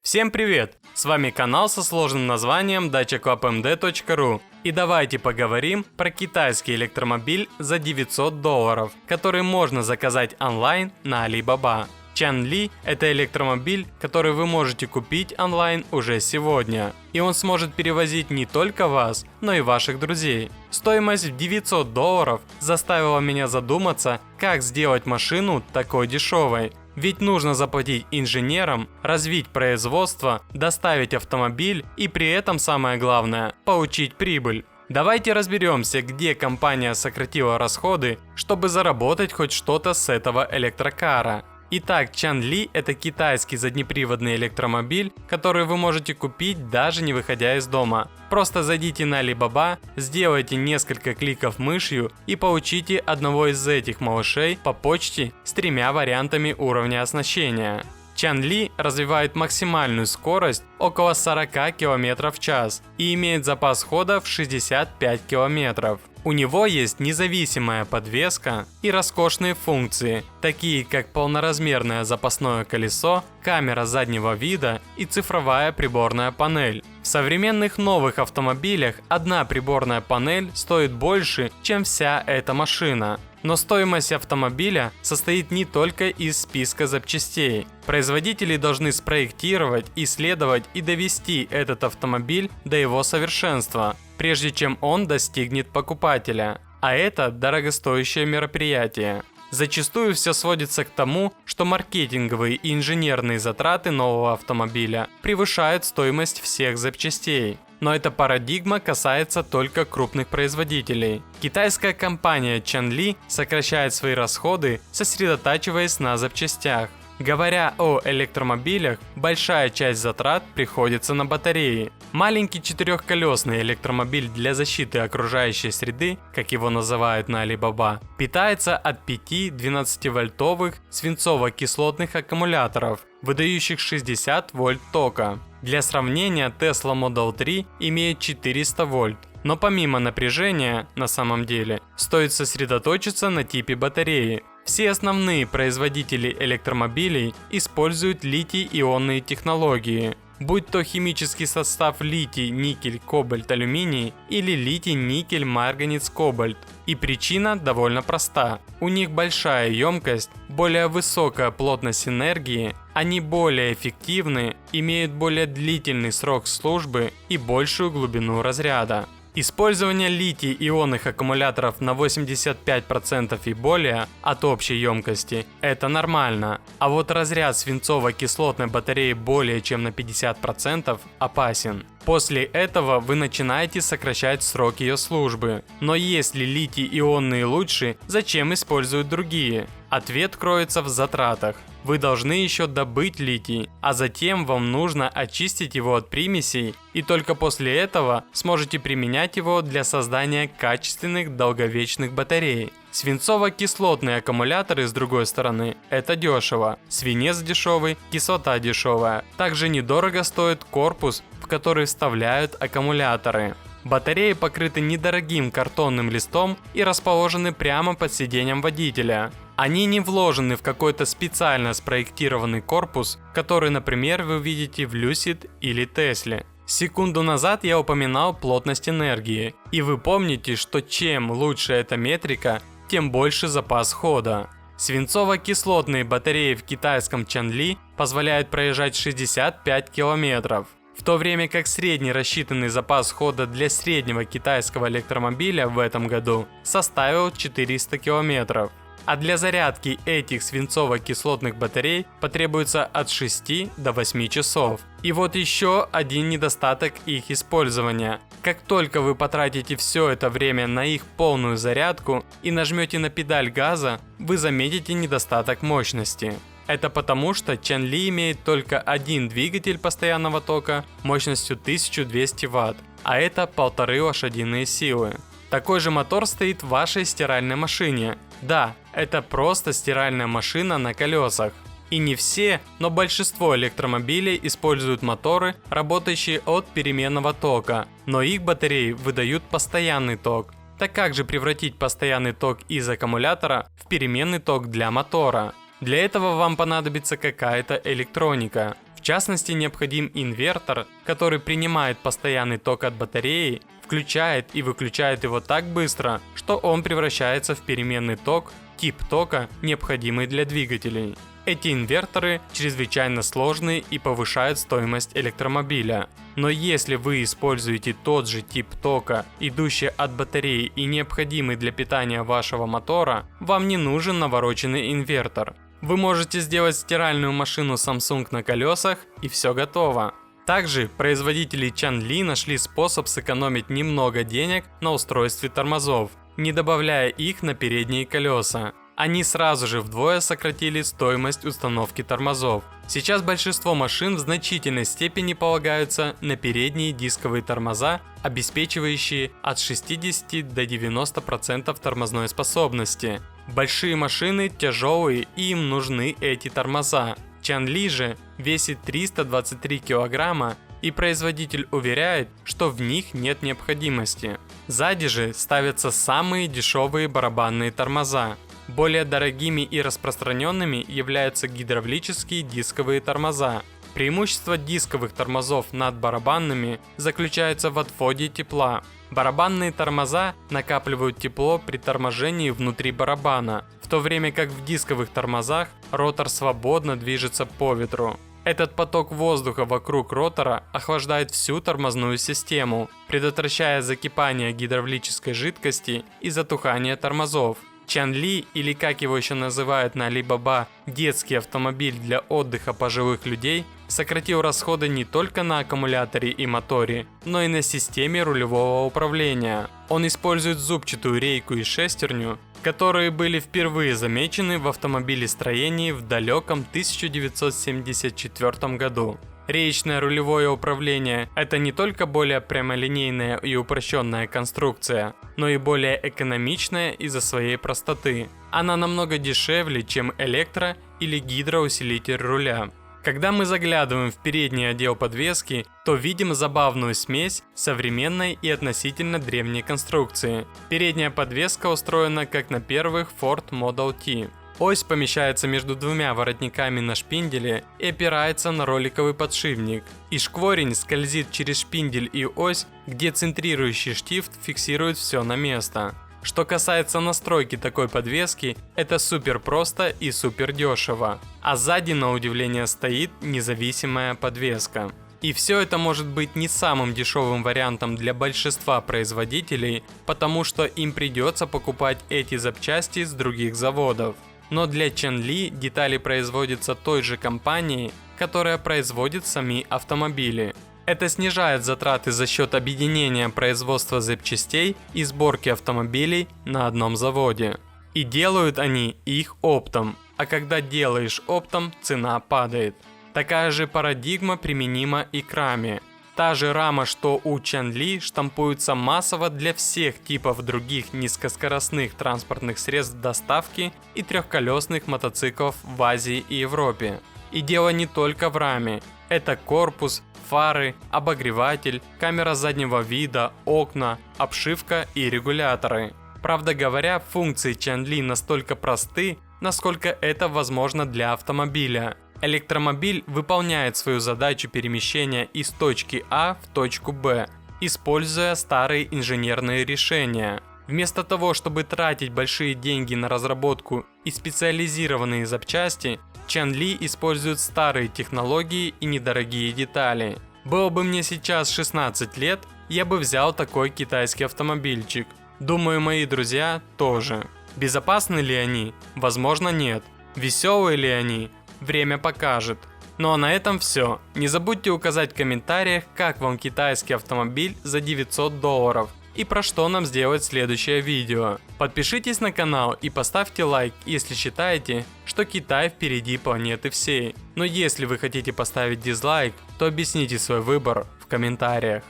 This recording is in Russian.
Всем привет! С вами канал со сложным названием dachaclubmd.ru. И давайте поговорим про китайский электромобиль за $900, который можно заказать онлайн на Alibaba. Чанли – это электромобиль, который вы можете купить онлайн уже сегодня. И он сможет перевозить не только вас, но и ваших друзей. Стоимость в $900 заставила меня задуматься, как сделать машину такой дешевой. Ведь нужно заплатить инженерам, развить производство, доставить автомобиль и при этом самое главное – получить прибыль. Давайте разберемся, где компания сократила расходы, чтобы заработать хоть что-то с этого электрокара. Итак, Чанли – это китайский заднеприводный электромобиль, который вы можете купить даже не выходя из дома. Просто зайдите на Alibaba, сделайте несколько кликов мышью и получите одного из этих малышей по почте с 3 вариантами уровня оснащения. Чанли развивает максимальную скорость около 40 км в час и имеет запас хода в 65 км. У него есть независимая подвеска и роскошные функции, такие как полноразмерное запасное колесо, камера заднего вида и цифровая приборная панель. В современных новых автомобилях одна приборная панель стоит больше, чем вся эта машина. Но стоимость автомобиля состоит не только из списка запчастей. Производители должны спроектировать, исследовать и довести этот автомобиль до его совершенства, прежде чем он достигнет покупателя. А это дорогостоящее мероприятие. Зачастую все сводится к тому, что маркетинговые и инженерные затраты нового автомобиля превышают стоимость всех запчастей. Но эта парадигма касается только крупных производителей. Китайская компания Чанли сокращает свои расходы, сосредотачиваясь на запчастях. Говоря о электромобилях, большая часть затрат приходится на батареи. Маленький четырехколесный электромобиль для защиты окружающей среды, как его называют на Alibaba, питается от 5 12-вольтовых свинцово-кислотных аккумуляторов, выдающих 60 вольт тока. Для сравнения, Tesla Model 3 имеет 400 вольт. Но помимо напряжения, на самом деле, стоит сосредоточиться на типе батареи. Все основные производители электромобилей используют литий-ионные технологии, будь то химический состав литий, никель, кобальт, алюминий или литий, никель, марганец, кобальт. И причина довольно проста. У них большая емкость, более высокая плотность энергии, они более эффективны, имеют более длительный срок службы и большую глубину разряда. Использование литий-ионных аккумуляторов на 85% и более от общей емкости – это нормально, а вот разряд свинцово-кислотной батареи более чем на 50% опасен. После этого вы начинаете сокращать срок ее службы. Но если литий-ионные лучше, зачем используют другие? Ответ кроется в затратах. Вы должны еще добыть литий, а затем вам нужно очистить его от примесей, и только после этого сможете применять его для создания качественных долговечных батарей. Свинцово-кислотные аккумуляторы, с другой стороны, это дешево. Свинец дешевый, кислота дешевая. Также недорого стоит корпус, в который вставляют аккумуляторы. Батареи покрыты недорогим картонным листом и расположены прямо под сиденьем водителя. Они не вложены в какой-то специально спроектированный корпус, который, например, вы видите в Lucid или Tesla. Секунду назад я упоминал плотность энергии, и вы помните, что чем лучше эта метрика, тем больше запас хода. Свинцово-кислотные батареи в китайском Чанли позволяют проезжать 65 километров. В то время как средний рассчитанный запас хода для среднего китайского электромобиля в этом году составил 400 километров. А для зарядки этих свинцово-кислотных батарей потребуется от 6 до 8 часов. И вот еще один недостаток их использования. Как только вы потратите все это время на их полную зарядку и нажмете на педаль газа, вы заметите недостаток мощности. Это потому, что Чанли имеет только один двигатель постоянного тока мощностью 1200 Вт, а это 1,5 лошадиные силы. Такой же мотор стоит в вашей стиральной машине. Да, это просто стиральная машина на колесах. И не все, но большинство электромобилей используют моторы, работающие от переменного тока, но их батареи выдают постоянный ток. Так как же превратить постоянный ток из аккумулятора в переменный ток для мотора? Для этого вам понадобится какая-то электроника. В частности, необходим инвертор, который принимает постоянный ток от батареи, включает и выключает его так быстро, что он превращается в переменный ток, тип тока, необходимый для двигателей. Эти инверторы чрезвычайно сложные и повышают стоимость электромобиля. Но если вы используете тот же тип тока, идущий от батареи и необходимый для питания вашего мотора, вам не нужен навороченный инвертор. Вы можете сделать стиральную машину Samsung на колесах, и все готово. Также производители Чанли нашли способ сэкономить немного денег на устройстве тормозов, не добавляя их на передние колеса. Они сразу же вдвое сократили стоимость установки тормозов. Сейчас большинство машин в значительной степени полагаются на передние дисковые тормоза, обеспечивающие от 60 до 90% тормозной способности. Большие машины тяжелые, и им нужны эти тормоза. Чанли же весит 323 килограмма, и производитель уверяет, что в них нет необходимости. Сзади же ставятся самые дешевые барабанные тормоза. Более дорогими и распространенными являются гидравлические дисковые тормоза. Преимущество дисковых тормозов над барабанными заключается в отводе тепла. Барабанные тормоза накапливают тепло при торможении внутри барабана, в то время как в дисковых тормозах ротор свободно движется по ветру. Этот поток воздуха вокруг ротора охлаждает всю тормозную систему, предотвращая закипание гидравлической жидкости и затухание тормозов. Чанли, или как его еще называют на Alibaba, детский автомобиль для отдыха пожилых людей, сократил расходы не только на аккумуляторе и моторе, но и на системе рулевого управления. Он использует зубчатую рейку и шестерню, которые были впервые замечены в автомобилестроении в далеком 1974 году. Реечное рулевое управление – это не только более прямолинейная и упрощенная конструкция, но и более экономичная из-за своей простоты. Она намного дешевле, чем электро- или гидроусилитель руля. Когда мы заглядываем в передний отдел подвески, то видим забавную смесь современной и относительно древней конструкции. Передняя подвеска устроена как на первых Ford Model T. Ось помещается между двумя воротниками на шпинделе и опирается на роликовый подшипник. И шкворень скользит через шпиндель и ось, где центрирующий штифт фиксирует все на место. Что касается настройки такой подвески, это супер просто и супер дешево. А сзади, на удивление, стоит независимая подвеска. И все это может быть не самым дешевым вариантом для большинства производителей, потому что им придется покупать эти запчасти с других заводов. Но для Чанли детали производятся той же компанией, которая производит сами автомобили. Это снижает затраты за счет объединения производства запчастей и сборки автомобилей на одном заводе. И делают они их оптом, а когда делаешь оптом, цена падает. Такая же парадигма применима и к раме. Та же рама, что у Чанли, штампуется массово для всех типов других низкоскоростных транспортных средств доставки и трехколесных мотоциклов в Азии и Европе. И дело не только в раме. Это корпус, фары, обогреватель, камера заднего вида, окна, обшивка и регуляторы. Правда говоря, функции Чанли настолько просты, насколько это возможно для автомобиля. Электромобиль выполняет свою задачу перемещения из точки А в точку Б, используя старые инженерные решения. Вместо того, чтобы тратить большие деньги на разработку и специализированные запчасти, Чанли использует старые технологии и недорогие детали. Было бы мне сейчас 16 лет, я бы взял такой китайский автомобильчик. Думаю, мои друзья тоже. Безопасны ли они? Возможно, нет. Веселые ли они? Время покажет. Ну а на этом все. Не забудьте указать в комментариях, как вам китайский автомобиль за $900 и про что нам сделать следующее видео. Подпишитесь на канал и поставьте лайк, если считаете, что Китай впереди планеты всей. Но если вы хотите поставить дизлайк, то объясните свой выбор в комментариях.